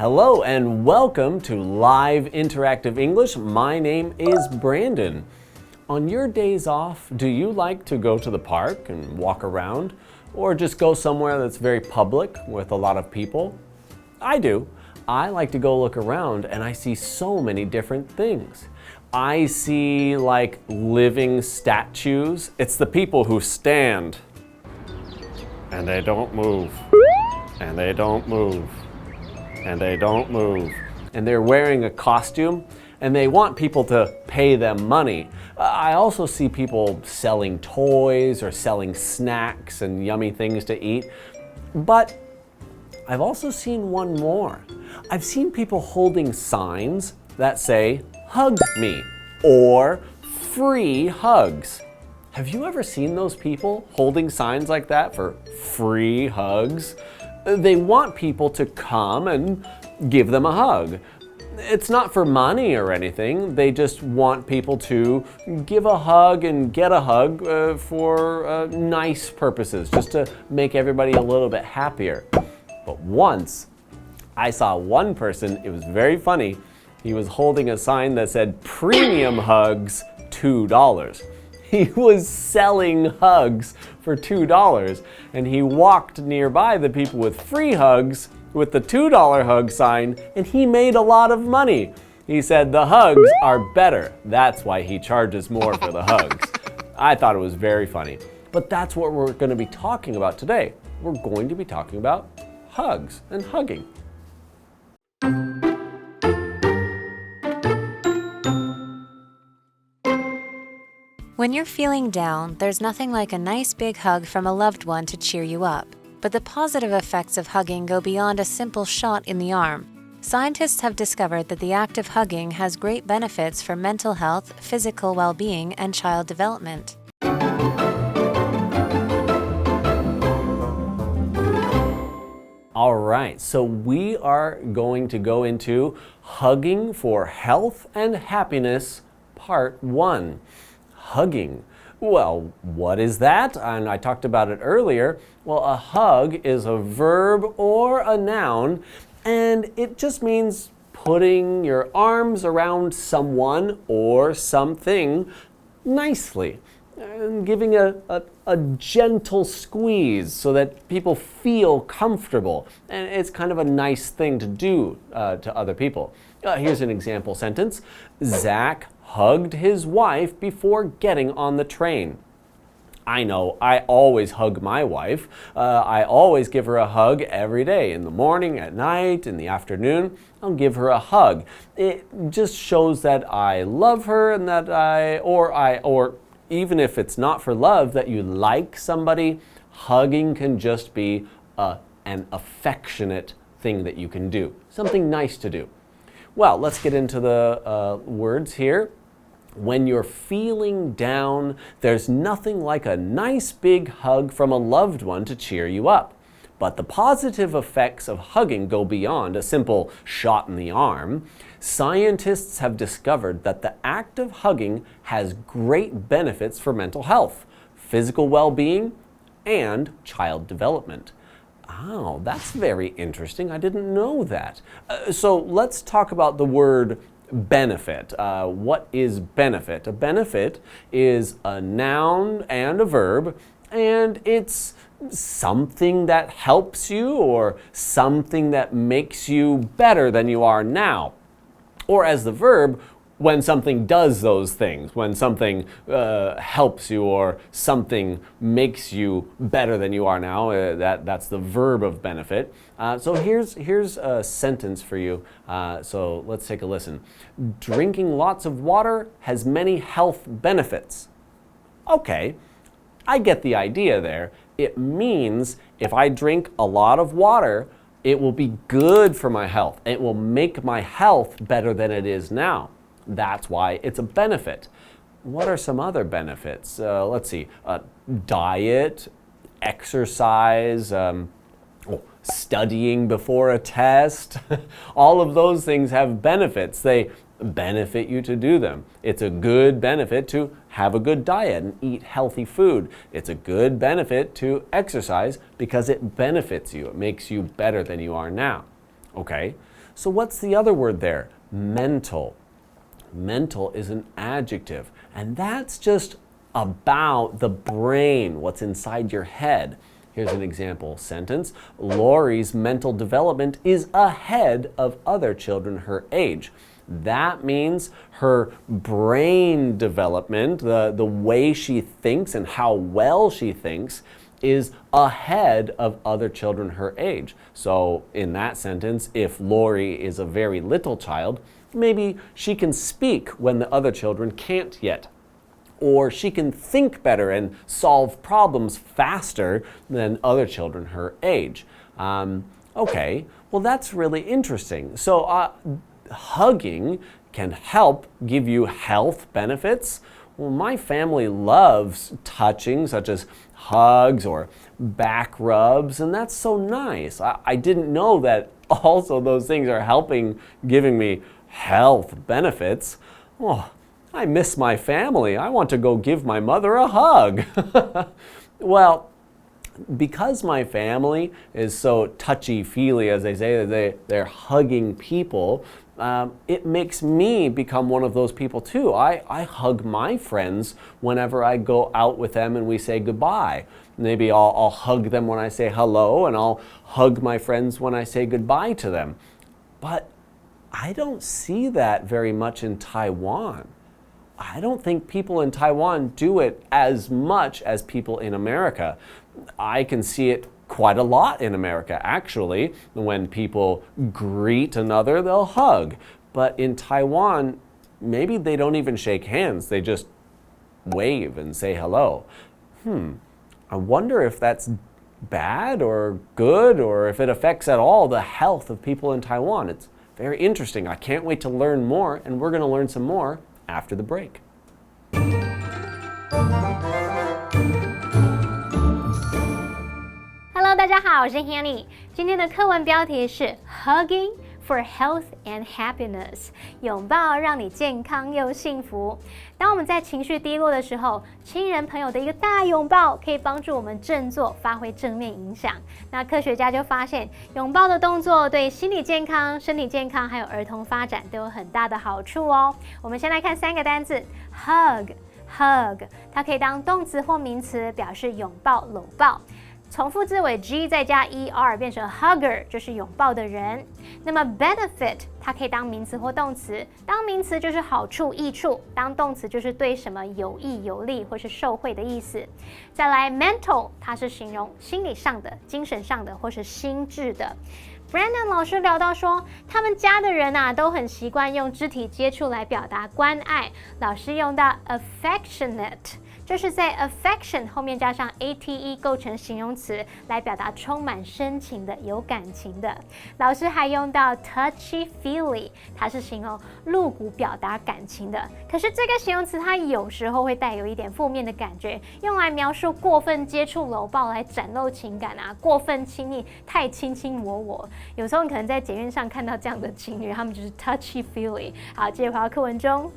Hello and welcome to Live Interactive English. My name is Brandon. On your days off, do you like to go to the park and walk around? Or just go somewhere that's very public with a lot of people? I do. I like to go look around and I see so many different things. I see like living statues. It's the people who stand and they don't move, and they don't move, and they don't move. And they're wearing a costume and they want people to pay them money. I also see people selling toys or selling snacks and yummy things to eat. But I've also seen one more. I've seen people holding signs that say, "Hug me," or "Free hugs." Have you ever seen those people holding signs like that for free hugs? They want people to come and give them a hug. It's not for money or anything. They just want people to give a hug and get a hug for nice purposes, just to make everybody a little bit happier. But once, I saw one person, it was very funny. He was holding a sign that said, "Premium hugs, $2." He was selling hugs for $2, and he walked nearby the people with free hugs with the $2 hug sign, and he made a lot of money. He said the hugs are better. That's why he charges more for the hugs. I thought it was very funny. But that's what we're going to be talking about today. We're going to be talking about hugs and hugging. When you're feeling down, there's nothing like a nice big hug from a loved one to cheer you up. But the positive effects of hugging go beyond a simple shot in the arm. Scientists have discovered that the act of hugging has great benefits for mental health, physical well-being, and child development. All right, so we are going to go into Hugging for Health and Happiness, Part 1. Hugging. Well, what is that? And I talked about it earlier. Well, a hug is a verb or a noun, and it just means putting your arms around someone or something nicely and giving a gentle squeeze so that people feel comfortable. And it's kind of a nice thing to do to other people. Here's an example sentence. Zach hugged his wife before getting on the train. I know, I always hug my wife. I always give her a hug every day, in the morning, at night, in the afternoon. I'll give her a hug. It just shows that I love her and that or even if it's not for love, that you like somebody. Hugging can just be an affectionate thing that you can do, something nice to do. Well, let's get into the words here. When you're feeling down, there's nothing like a nice big hug from a loved one to cheer you up. But the positive effects of hugging go beyond a simple shot in the arm. Scientists have discovered that the act of hugging has great benefits for mental health, physical well-being, and child development. Oh, that's very interesting. I didn't know that. So let's talk about the word benefit. What is benefit? A benefit is a noun and a verb, and it's something that helps you or something that makes you better than you are now. Or as the verb, when something does those things, when something helps you or something makes you better than you are now, that's the verb of benefit. So here's a sentence for you. So let's take a listen. Drinking lots of water has many health benefits. Okay, I get the idea there. It means if I drink a lot of water, it will be good for my health. It will make my health better than it is now. That's why it's a benefit. What are some other benefits? Let's see. Diet, exercise, studying before a test. All of those things have benefits. They benefit you to do them. It's a good benefit to have a good diet and eat healthy food. It's a good benefit to exercise because it benefits you. It makes you better than you are now. Okay, So what's the other word there? Mental. Mental is an adjective, and that's just about the brain, what's inside your head. Here's an example sentence. Lori's mental development is ahead of other children her age. That means her brain development, the way she thinks and how well she thinks, is ahead of other children her age. So in that sentence, if Lori is a very little child, maybe she can speak when the other children can't yet. Or she can think better and solve problems faster than other children her age. Okay, well that's really interesting. So hugging can help give you health benefits. Well, my family loves touching, such as hugs or back rubs, and that's so nice. I didn't know that also those things are giving me health benefits. Oh, I miss my family. I want to go give my mother a hug. Well, because my family is so touchy-feely, as they say, they're hugging people, it makes me become one of those people too. I hug my friends whenever I go out with them and we say goodbye. Maybe I'll hug them when I say hello, and I'll hug my friends when I say goodbye to them. But I don't see that very much in Taiwan. I don't think people in Taiwan do it as much as people in America. I can see it quite a lot in America, actually. When people greet another, they'll hug. But in Taiwan, maybe they don't even shake hands. They just wave and say hello. I wonder if that's bad or good, or if it affects at all the health of people in Taiwan. It's very interesting. I can't wait to learn more, and we're going to learn some more after the break. Hello， 大家好，我是 Hanny。今天的课文标题是 Hugging for Health and Happiness， 拥抱让你健康又幸福。当我们在情绪低落的时候，亲人朋友的一个大拥抱可以帮助我们振作，发挥正面影响。那科学家就发现，拥抱的动作对心理健康、身体健康还有儿童发展都有很大的好处哦。我们先来看3个单字 ，hug， 它可以当动词或名词，表示拥抱、搂抱。从复字尾 g 再加 er 变成 hugger， 就是拥抱的人。那么 benefit 它可以当名词或动词，当名词就是好处、益处，当动词就是对什么有益、有利或是受惠的意思。再来 mental 它是形容心理上的、精神上的或是心智的。Brandon 老师聊到说，他们家的人都很习惯用肢体接触来表达关爱。老师用到 affectionate。就是在 affection 后面加上 ate 构成形容词，来表达充满深情的、有感情的。老师还用到 touchy-feely， 它是形容露骨表达感情的。可是这个形容词它有时候会带有一点负面的感觉，用来描述过分接触、搂抱来展露情感过分亲密、太卿卿我我。有时候你可能在捷运上看到这样的情侣，他们就是 touchy-feely。好，接着回到课文中。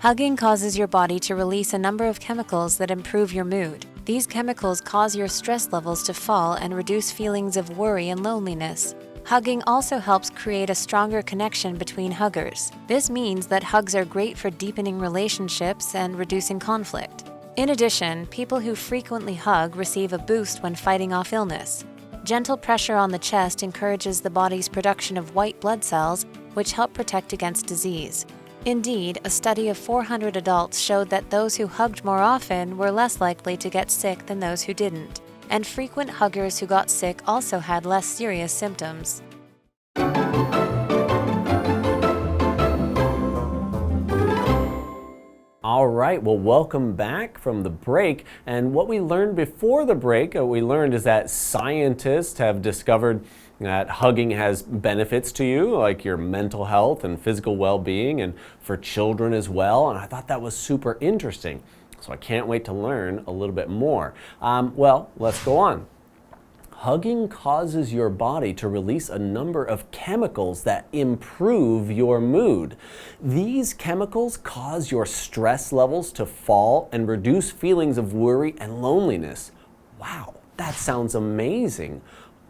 Hugging causes your body to release a number of chemicals that improve your mood. These chemicals cause your stress levels to fall and reduce feelings of worry and loneliness. Hugging also helps create a stronger connection between huggers. This means that hugs are great for deepening relationships and reducing conflict. In addition, people who frequently hug receive a boost when fighting off illness. Gentle pressure on the chest encourages the body's production of white blood cells, which help protect against disease. Indeed, a study of 400 adults showed that those who hugged more often were less likely to get sick than those who didn't. And frequent huggers who got sick also had less serious symptoms. All right, well, welcome back from the break. And what we learned before the break, is that scientists have discovered that hugging has benefits to you, like your mental health and physical well-being, and for children as well. And I thought that was super interesting. So I can't wait to learn a little bit more. Well, let's go on. Hugging causes your body to release a number of chemicals that improve your mood. These chemicals cause your stress levels to fall and reduce feelings of worry and loneliness. Wow, that sounds amazing.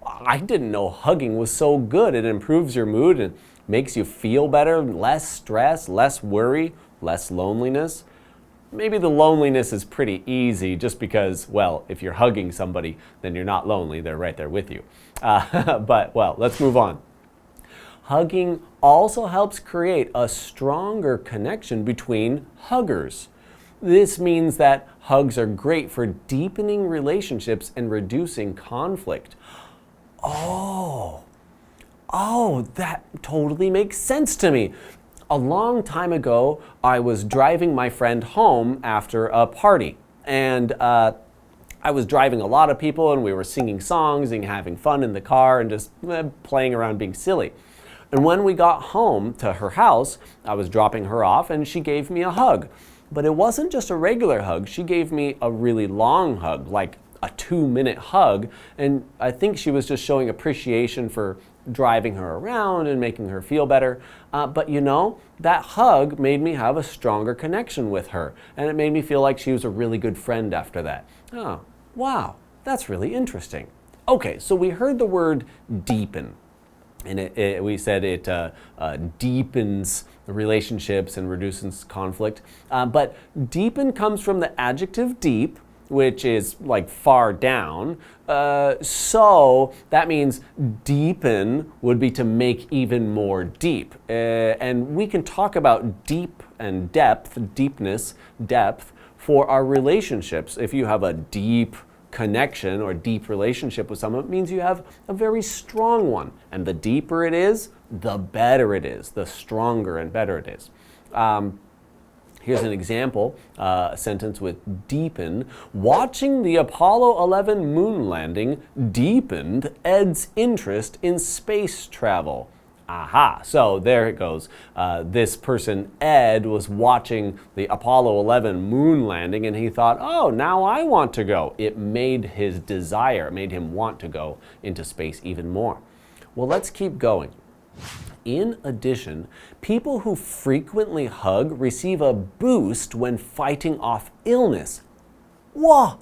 I didn't know hugging was so good. It improves your mood and makes you feel better, less stress, less worry, less loneliness. Maybe the loneliness is pretty easy just because, well, if you're hugging somebody, then you're not lonely. They're right there with you. But, well, let's move on. Hugging also helps create a stronger connection between huggers. This means that hugs are great for deepening relationships and reducing conflict. Oh, that totally makes sense to me. A long time ago, I was driving my friend home after a party, and I was driving a lot of people, and we were singing songs and having fun in the car and just playing around being silly. And when we got home to her house, I was dropping her off, and she gave me a hug. But it wasn't just a regular hug. She gave me a really long hug, like a 2-minute hug, and I think she was just showing appreciation for driving her around and making her feel better. But you know, that hug made me have a stronger connection with her, and it made me feel like she was a really good friend after that. Oh, wow, that's really interesting. Okay, so we heard the word deepen, and we said it deepens relationships and reduces conflict. But deepen comes from the adjective deep, which is like far down. So that means deepen would be to make even more deep. And we can talk about deep and depth, deepness, depth, for our relationships. If you have a deep connection or deep relationship with someone, it means you have a very strong one. And the deeper it is, the better it is, the stronger and better it is. Here's an example, a sentence with deepen. Watching the Apollo 11 moon landing deepened Ed's interest in space travel. Aha, so there it goes. This person, Ed, was watching the Apollo 11 moon landing and he thought, oh, now I want to go. It made his desire, made him want to go into space even more. Well, let's keep going. In addition, people who frequently hug receive a boost when fighting off illness. Whoa!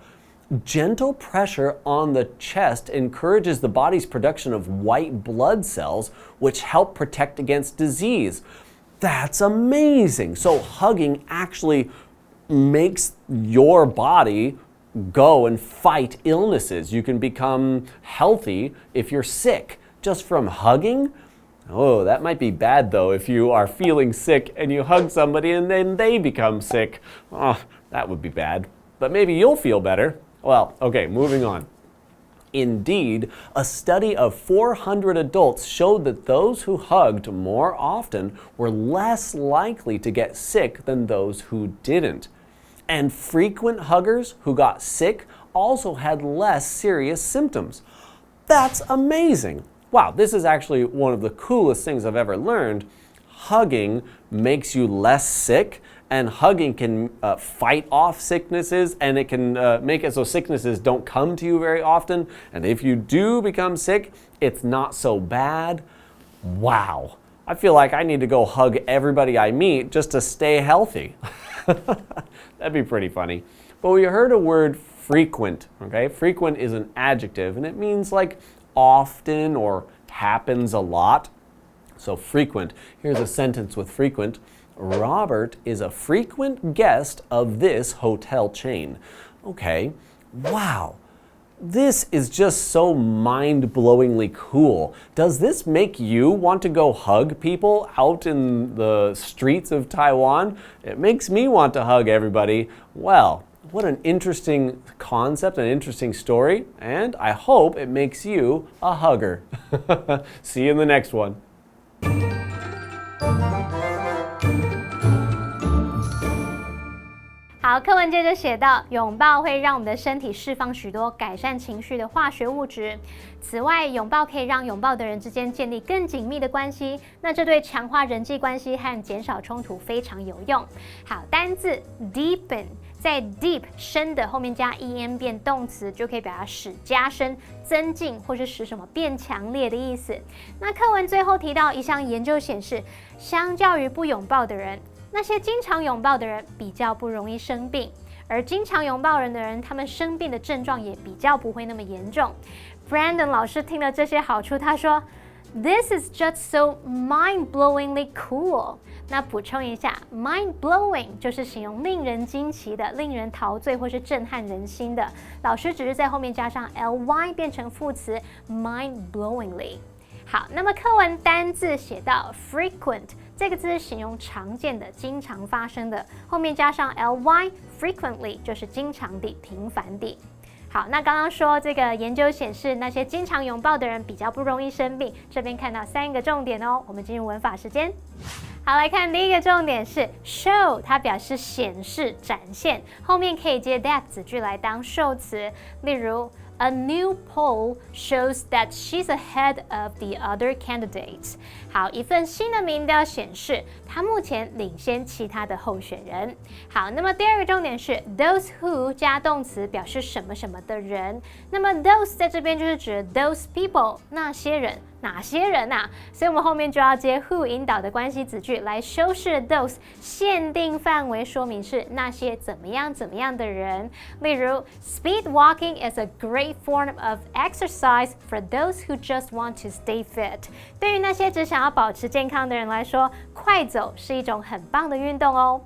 Gentle pressure on the chest encourages the body's production of white blood cells, which help protect against disease. That's amazing! So hugging actually makes your body go and fight illnesses. You can become healthy if you're sick just from hugging. Oh, that might be bad though if you are feeling sick and you hug somebody and then they become sick. Oh, that would be bad. But maybe you'll feel better. Well, okay, moving on. Indeed, a study of 400 adults showed that those who hugged more often were less likely to get sick than those who didn't. And frequent huggers who got sick also had less serious symptoms. That's amazing. Wow, this is actually one of the coolest things I've ever learned. Hugging makes you less sick, and hugging can fight off sicknesses, and it can make it so sicknesses don't come to you very often. And if you do become sick, it's not so bad. Wow, I feel like I need to go hug everybody I meet just to stay healthy. That'd be pretty funny. But we heard a word frequent, okay? Frequent is an adjective, and it means like often or happens a lot. So frequent. Here's a sentence with frequent. Robert is a frequent guest of this hotel chain. Okay, wow. This is just so mind-blowingly cool. Does this make you want to go hug people out in the streets of Taiwan? It makes me want to hug everybody. Well, what an interesting concept, an interesting story, and I hope it makes you a hugger. See you in the next one. 好，课文接着写到，拥抱会让我们的身体释放许多改善情绪的化学物质。此外，拥抱可以让拥抱的人之间建立更紧密的关系，那这对强化人际关系和减少冲突非常有用。好，单字 deepen。在 deep 深的后面加 en 变动词，就可以表达使加深、增进或是使什么变强烈的意思。那课文最后提到一项研究显示，相较于不拥抱的人，那些经常拥抱的人比较不容易生病。而经常拥抱人的人，他们生病的症状也比较不会那么严重。Brandon 老师听了这些好处，他说 This is just so mind-blowingly cool。那补充一下 ，mind-blowing 就是形容令人惊奇的、令人陶醉或是震撼人心的。老师只是在后面加上 ly 变成副词 mind-blowingly。好，那么课文单字写到 frequent 这个字是形容常见的、经常发生的，后面加上 ly frequently 就是经常地、频繁地。好，那刚刚说这个研究显示，那些经常拥抱的人比较不容易生病。这边看到3个重点哦，我们进入文法时间。好，来看第一个重点是 show， 它表示显示、展现，后面可以接 that 子句来当受词，例如 A new poll shows that she's ahead of the other candidates。好，一份新的民调显示，她目前领先其他的候选人。好，那么第二个重点是 those who 加动词表示什么什么的人。那么 those 在这边就是指 those people 那些人。哪些人啊？所以我们后面就要接 who 引导的关系子句来修饰 those 限定范围，说明是那些怎么样怎么样的人。例如 Speed walking is a great form of exercise for those who just want to stay fit。对于那些只想要保持健康的人来说，快走是一种很棒的运动哦。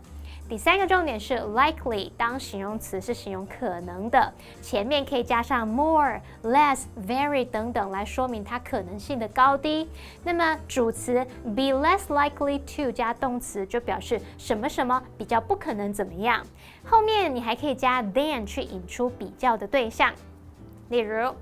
第3个重点是 likely 当形容词是形容可能的，前面可以加上 more、less、very 等等来说明它可能性的高低。那么主词 be less likely to 加动词就表示什么什么比较不可能怎么样。后面你还可以加 than 去引出比较的对象，例如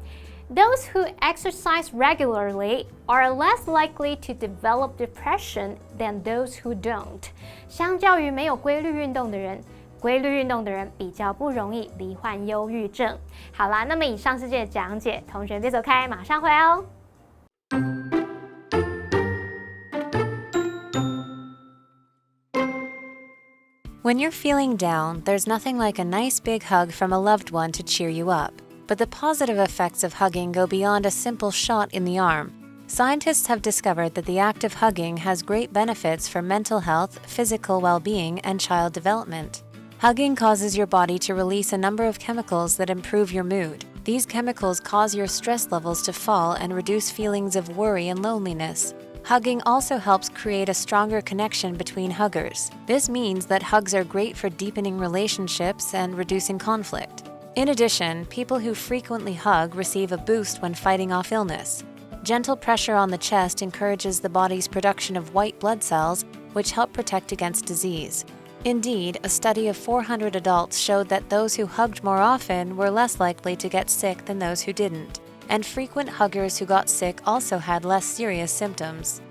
Those who exercise regularly are less likely to develop depression than those who don't。相较于没有规律运动的人，规律运动的人比较不容易罹患忧郁症。好啦，那么以上是这个讲解，同学别走开，马上回来哦。When you're feeling down, there's nothing like a nice big hug from a loved one to cheer you up. But the positive effects of hugging go beyond a simple shot in the arm. Scientists have discovered that the act of hugging has great benefits for mental health, physical well-being, and child development. Hugging causes your body to release a number of chemicals that improve your mood. These chemicals cause your stress levels to fall and reduce feelings of worry and loneliness. Hugging also helps create a stronger connection between huggers. This means that hugs are great for deepening relationships and reducing conflict. In addition, people who frequently hug receive a boost when fighting off illness. Gentle pressure on the chest encourages the body's production of white blood cells, which help protect against disease. Indeed, a study of 400 adults showed that those who hugged more often were less likely to get sick than those who didn't. And frequent huggers who got sick also had less serious symptoms.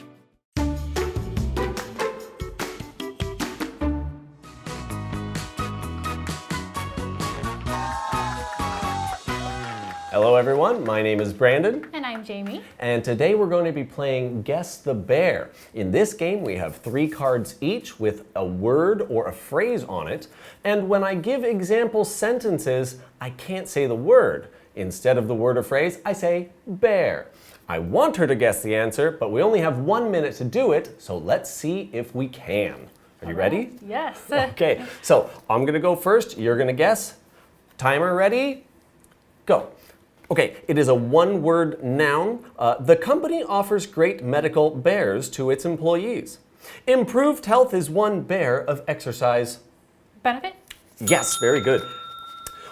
Hello everyone, my name is Brandon. And I'm Jamie. And today we're going to be playing Guess the Bear. In this game we have 3 cards each with a word or a phrase on it. And when I give example sentences, I can't say the word. Instead of the word or phrase, I say bear. I want her to guess the answer, but we only have 1 minute to do it, so let's see if we can. Are you ready? Yes. Okay, so I'm going to go first. You're going to guess. Timer ready? Go. Okay, it is a one-word noun. The company offers great medical bears to its employees. Improved health is one bear of exercise. Benefit? Yes, very good.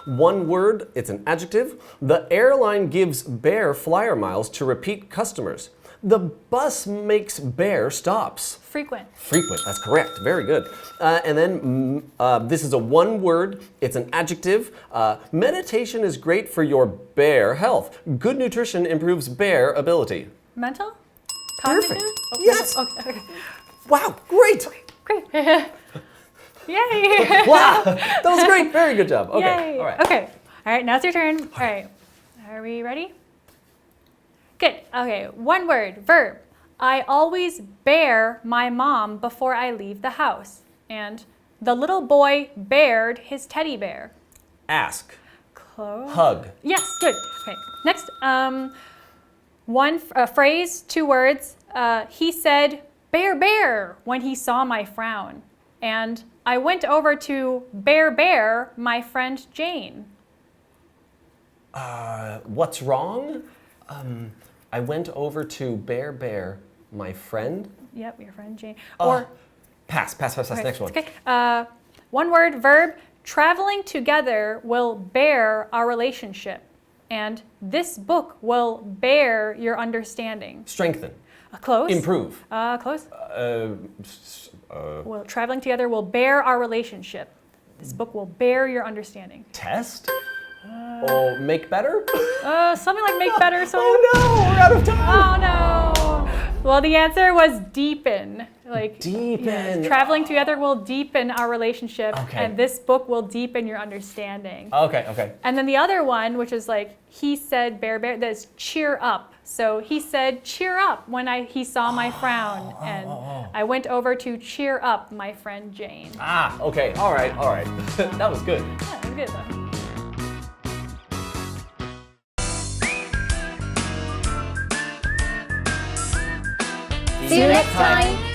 One word, it's an adjective. The airline gives bear flyer miles to repeat customers. The bus makes bear stops. Frequent. Frequent, that's correct. Very good. And then this is a one word. It's an adjective. Meditation is great for your bear health. Good nutrition improves bear ability. Mental? Perfect. Cognitive? Yes. Okay. Wow, great. Great. Yay. Wow, that was great. Very good job. Okay. Yay. All right. Okay. All right, now it's your turn. All right. Are we ready? Good. Okay, one word, verb. I always bear my mom before I leave the house. And the little boy bared his teddy bear. Ask. Close. Hug. Yes, good. Okay, next. One phrase, 2 words. He said, bear, bear, when he saw my frown. And I went over to bear my friend Jane. What's wrong? I went over to bear my friend. Yep, your friend Jane. Or pass. Right, Next one. Okay. One word, verb. Traveling together will bear our relationship. And this book will bear your understanding. Strengthen. Close. Improve. Close. Well, traveling together will bear our relationship. This book will bear your understanding. Test? Or make better? Something like make better. Oh no, we're out of time. Oh no. Well, the answer was deepen. Like Deepen. Yes, traveling together will deepen our relationship, Okay. and this book will deepen your understanding. Okay. And then the other one, which is like he said, bear, that's cheer up. So he said, cheer up when he saw my frown, and I went over to cheer up my friend Jane. Okay. All right. That was good. Yeah, it was good though. See you next time.